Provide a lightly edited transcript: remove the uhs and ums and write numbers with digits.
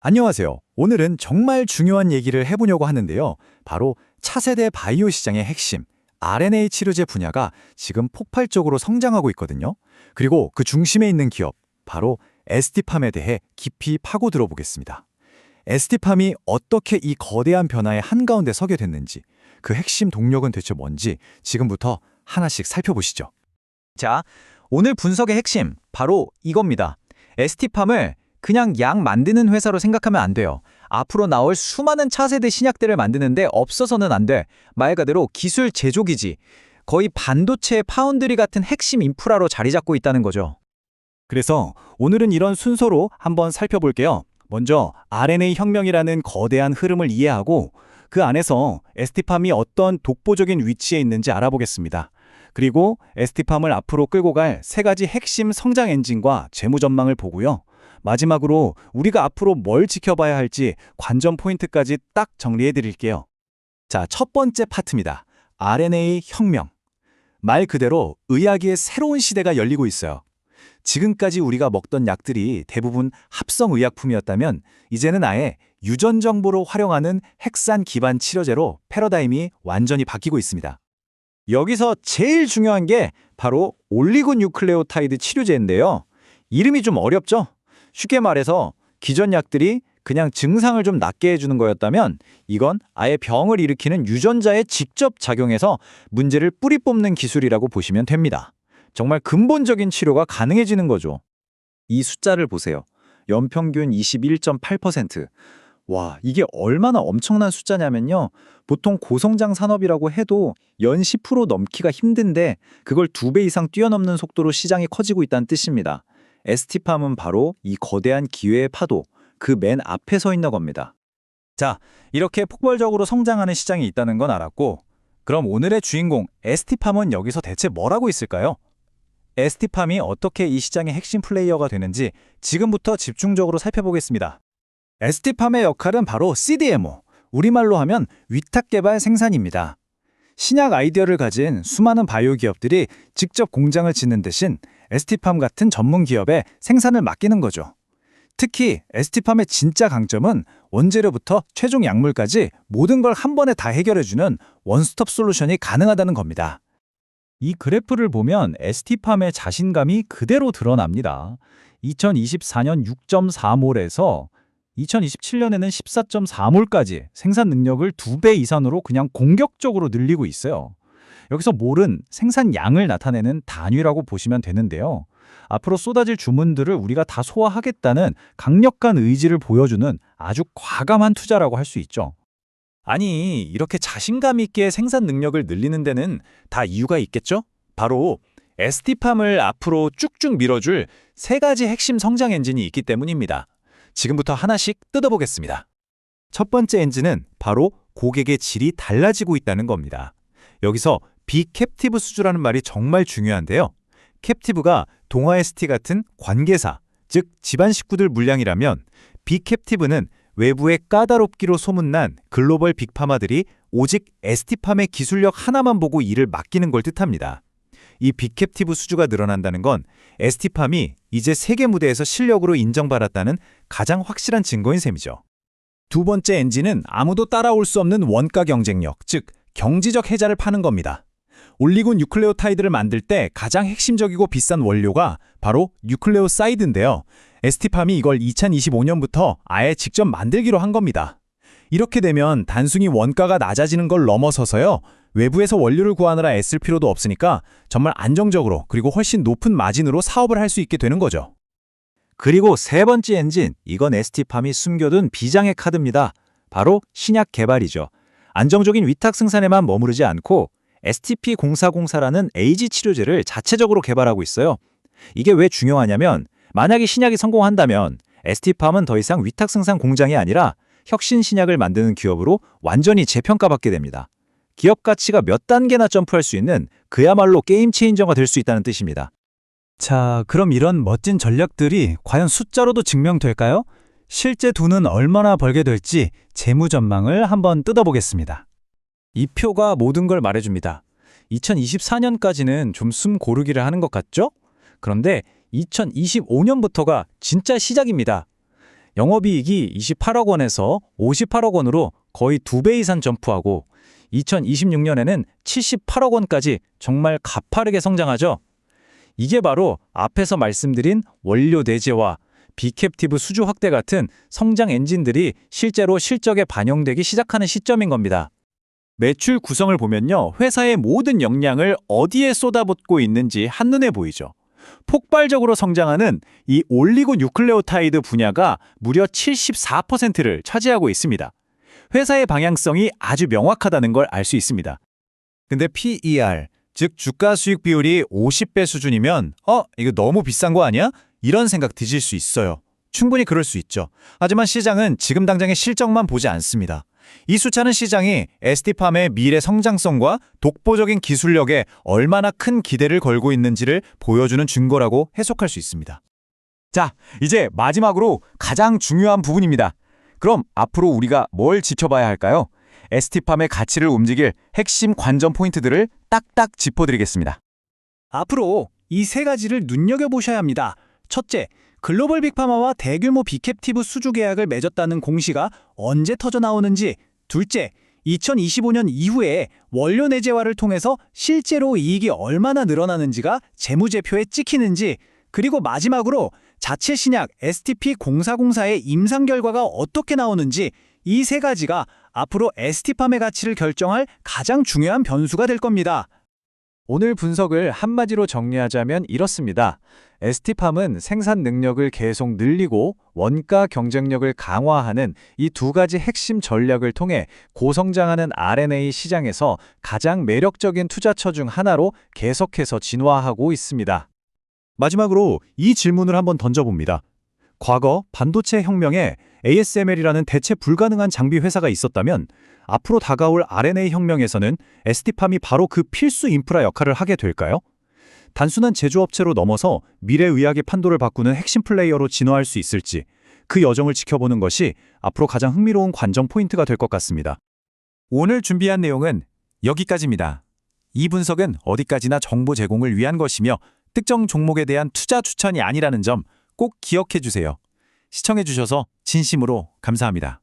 안녕하세요. 오늘은 정말 중요한 얘기를 해보려고 하는데요. 바로 차세대 바이오 시장의 핵심, RNA 치료제 분야가 지금 폭발적으로 성장하고 있거든요. 그리고 그 중심에 있는 기업, 바로 ST팜에 대해 깊이 파고 들어보겠습니다. ST팜이 어떻게 이 거대한 변화의 한가운데 서게 됐는지, 그 핵심 동력은 대체 뭔지 지금부터 하나씩 살펴보시죠. 자, 오늘 분석의 핵심, 바로 이겁니다. ST팜을 그냥 약 만드는 회사로 생각하면 안 돼요. 앞으로 나올 수많은 차세대 신약들을 만드는데 없어서는 안 돼. 말 그대로 기술 제조기지. 거의 반도체 파운드리 같은 핵심 인프라로 자리 잡고 있다는 거죠. 그래서 오늘은 이런 순서로 한번 살펴볼게요. 먼저 RNA 혁명이라는 거대한 흐름을 이해하고 그 안에서 ST팜이 어떤 독보적인 위치에 있는지 알아보겠습니다. 그리고 ST팜을 앞으로 끌고 갈 세 가지 핵심 성장 엔진과 재무 전망을 보고요. 마지막으로 우리가 앞으로 뭘 지켜봐야 할지 관전 포인트까지 딱 정리해 드릴게요. 자, 첫 번째 파트입니다. RNA 혁명. 말 그대로 의학의 새로운 시대가 열리고 있어요. 지금까지 우리가 먹던 약들이 대부분 합성의약품이었다면 이제는 아예 유전 정보로 활용하는 핵산 기반 치료제로 패러다임이 완전히 바뀌고 있습니다. 여기서 제일 중요한 게 바로 올리고뉴클레오타이드 치료제인데요. 이름이 좀 어렵죠? 쉽게 말해서 기존 약들이 그냥 증상을 좀 낫게 해주는 거였다면 이건 아예 병을 일으키는 유전자에 직접 작용해서 문제를 뿌리 뽑는 기술이라고 보시면 됩니다. 정말 근본적인 치료가 가능해지는 거죠. 이 숫자를 보세요. 연평균 21.8%. 와, 이게 얼마나 엄청난 숫자냐면요. 보통 고성장 산업이라고 해도 연 10% 넘기가 힘든데 그걸 2배 이상 뛰어넘는 속도로 시장이 커지고 있다는 뜻입니다. ST팜은 바로 이 거대한 기회의 파도, 그 맨 앞에 서 있는 겁니다. 자, 이렇게 폭발적으로 성장하는 시장이 있다는 건 알았고, 그럼 오늘의 주인공 ST팜은 여기서 대체 뭘 하고 있을까요? ST팜이 어떻게 이 시장의 핵심 플레이어가 되는지 지금부터 집중적으로 살펴보겠습니다. ST팜의 역할은 바로 CDMO, 우리말로 하면 위탁개발 생산입니다. 신약 아이디어를 가진 수많은 바이오 기업들이 직접 공장을 짓는 대신 ST팜 같은 전문 기업에 생산을 맡기는 거죠. 특히 ST팜의 진짜 강점은 원재료부터 최종 약물까지 모든 걸 한 번에 다 해결해주는 원스톱 솔루션이 가능하다는 겁니다. 이 그래프를 보면 ST팜의 자신감이 그대로 드러납니다. 2024년 6.4몰에서 2027년에는 14.4몰까지 생산 능력을 2배 이상으로 그냥 공격적으로 늘리고 있어요. 여기서 몰은 생산량을 나타내는 단위라고 보시면 되는데요. 앞으로 쏟아질 주문들을 우리가 다 소화하겠다는 강력한 의지를 보여주는 아주 과감한 투자라고 할 수 있죠. 아니, 이렇게 자신감 있게 생산 능력을 늘리는 데는 다 이유가 있겠죠? 바로 ST팜을 앞으로 쭉쭉 밀어줄 세 가지 핵심 성장 엔진이 있기 때문입니다. 지금부터 하나씩 뜯어보겠습니다. 첫 번째 엔진은 바로 고객의 질이 달라지고 있다는 겁니다. 여기서 비캡티브 수주라는 말이 정말 중요한데요. 캡티브가 동아 ST 같은 관계사, 즉 집안 식구들 물량이라면 비캡티브는 외부의 까다롭기로 소문난 글로벌 빅파마들이 오직 ST팜의 기술력 하나만 보고 일을 맡기는 걸 뜻합니다. 이 비캡티브 수주가 늘어난다는 건 ST팜이 이제 세계 무대에서 실력으로 인정받았다는 가장 확실한 증거인 셈이죠. 두 번째 엔진은 아무도 따라올 수 없는 원가 경쟁력, 즉 경지적 혜자를 파는 겁니다. 올리고 뉴클레오타이드를 만들 때 가장 핵심적이고 비싼 원료가 바로 뉴클레오사이드인데요. ST팜이 이걸 2025년부터 아예 직접 만들기로 한 겁니다. 이렇게 되면 단순히 원가가 낮아지는 걸 넘어서서요. 외부에서 원료를 구하느라 애쓸 필요도 없으니까 정말 안정적으로 그리고 훨씬 높은 마진으로 사업을 할 수 있게 되는 거죠. 그리고 세 번째 엔진, 이건 ST팜이 숨겨둔 비장의 카드입니다. 바로 신약 개발이죠. 안정적인 위탁 생산에만 머무르지 않고 STP-040라는 에이지 치료제를 자체적으로 개발하고 있어요. 이게 왜 중요하냐면 만약에 신약이 성공한다면 ST팜은 더 이상 위탁 생산 공장이 아니라 혁신 신약을 만드는 기업으로 완전히 재평가받게 됩니다. 기업 가치가 몇 단계나 점프할 수 있는 그야말로 게임 체인저가 될 수 있다는 뜻입니다. 자, 그럼 이런 멋진 전략들이 과연 숫자로도 증명될까요? 실제 돈은 얼마나 벌게 될지 재무 전망을 한번 뜯어보겠습니다. 이 표가 모든 걸 말해줍니다. 2024년까지는 좀 숨 고르기를 하는 것 같죠? 그런데 2025년부터가 진짜 시작입니다. 영업이익이 28억 원에서 58억 원으로 거의 2배 이상 점프하고 2026년에는 78억 원까지 정말 가파르게 성장하죠. 이게 바로 앞에서 말씀드린 원료 내재와 비캡티브 수주 확대 같은 성장 엔진들이 실제로 실적에 반영되기 시작하는 시점인 겁니다. 매출 구성을 보면요. 회사의 모든 역량을 어디에 쏟아붓고 있는지 한눈에 보이죠. 폭발적으로 성장하는 이 올리고뉴클레오타이드 분야가 무려 74%를 차지하고 있습니다. 회사의 방향성이 아주 명확하다는 걸 알 수 있습니다. 근데 PER, 즉 주가 수익 비율이 50배 수준이면 이거 너무 비싼 거 아니야? 이런 생각 드실 수 있어요. 충분히 그럴 수 있죠. 하지만 시장은 지금 당장의 실적만 보지 않습니다. 이 숫자는 시장이 ST팜의 미래 성장성과 독보적인 기술력에 얼마나 큰 기대를 걸고 있는지를 보여주는 증거라고 해석할 수 있습니다. 자, 이제 마지막으로 가장 중요한 부분입니다. 그럼 앞으로 우리가 뭘 지켜봐야 할까요? ST팜의 가치를 움직일 핵심 관전 포인트들을 딱딱 짚어드리겠습니다. 앞으로 이 세 가지를 눈여겨보셔야 합니다. 첫째, 글로벌 빅파마와 대규모 비캡티브 수주 계약을 맺었다는 공시가 언제 터져 나오는지. 둘째, 2025년 이후에 원료 내재화를 통해서 실제로 이익이 얼마나 늘어나는지가 재무제표에 찍히는지. 그리고 마지막으로 자체 신약 STP-0404의 임상 결과가 어떻게 나오는지. 이 세 가지가 앞으로 ST팜의 가치를 결정할 가장 중요한 변수가 될 겁니다. 오늘 분석을 한마디로 정리하자면 이렇습니다. ST팜은 생산 능력을 계속 늘리고 원가 경쟁력을 강화하는 이 두 가지 핵심 전략을 통해 고성장하는 R&A 시장에서 가장 매력적인 투자처 중 하나로 계속해서 진화하고 있습니다. 마지막으로 이 질문을 한번 던져봅니다. 과거 반도체 혁명에 ASML이라는 대체 불가능한 장비 회사가 있었다면 앞으로 다가올 R&A 혁명에서는 ST팜이 바로 그 필수 인프라 역할을 하게 될까요? 단순한 제조업체로 넘어서 미래의학의 판도를 바꾸는 핵심 플레이어로 진화할 수 있을지 그 여정을 지켜보는 것이 앞으로 가장 흥미로운 관전 포인트가 될 것 같습니다. 오늘 준비한 내용은 여기까지입니다. 이 분석은 어디까지나 정보 제공을 위한 것이며 특정 종목에 대한 투자 추천이 아니라는 점 꼭 기억해 주세요. 시청해 주셔서 진심으로 감사합니다.